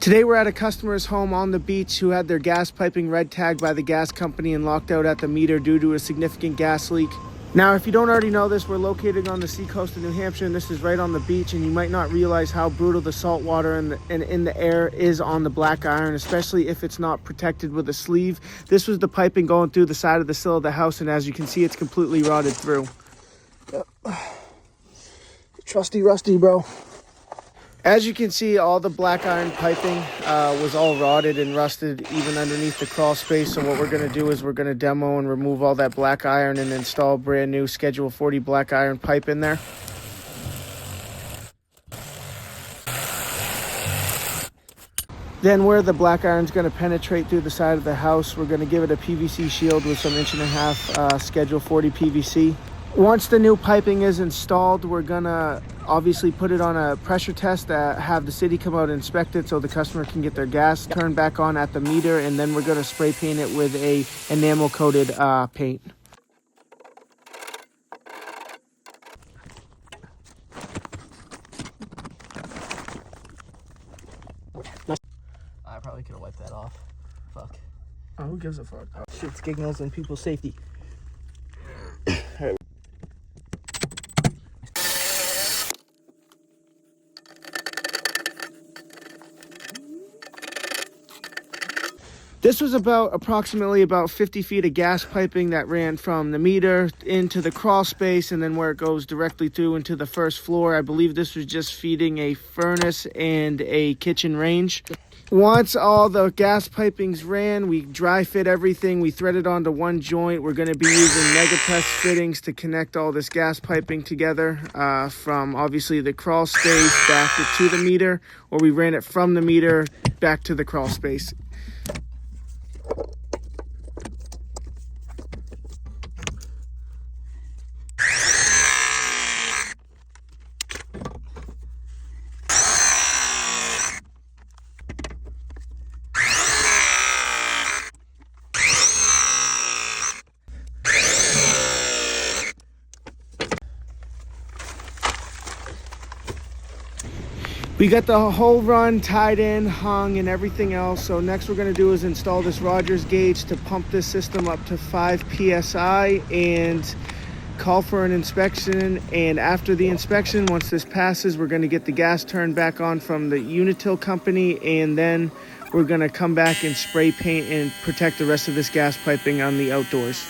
Today we're at a customer's home on the beach who had their gas piping red tagged by the gas company and locked out at the meter due to a significant gas leak. Now, if you don't already know this, we're located on the seacoast of New Hampshire, and this is right on the beach, and you might not realize how brutal the salt water and in the air is on the black iron, especially if it's not protected with a sleeve. This was the piping going through the side of the sill of the house, and as you can see, it's completely rotted through. Trusty rusty, bro. As you can see, all the black iron piping was all rotted and rusted even underneath the crawl space. So what we're going to do is we're going to demo and remove all that black iron and install brand new Schedule 40 black iron pipe in there. Then where the black iron is going to penetrate through the side of the house, we're going to give it a PVC shield with some 1.5" Schedule 40 PVC. Once the new piping is installed, we're gonna obviously put it on a pressure test, have the city come out and inspect it so the customer can get their gas turned back on at the meter, and then we're gonna spray paint it with a enamel coated paint. I probably could have wiped that off. Fuck. Oh, who gives a fuck? Shit signals and people's safety. This was approximately about 50 feet of gas piping that ran from the meter into the crawl space and then where it goes directly through into the first floor. I believe this was just feeding a furnace and a kitchen range. Once all the gas pipings ran, we dry fit everything. We threaded onto one joint. We're going to be using mega press fittings to connect all this gas piping together from obviously the crawl space back to the meter, or we ran it from the meter back to the crawl space. We got the whole run tied in, hung, and everything else. So next we're going to do is install this Rogers gauge to pump this system up to 5 PSI and call for an inspection. And after the inspection, once this passes, we're going to get the gas turned back on from the Unitil company, and then we're going to come back and spray paint and protect the rest of this gas piping on the outdoors.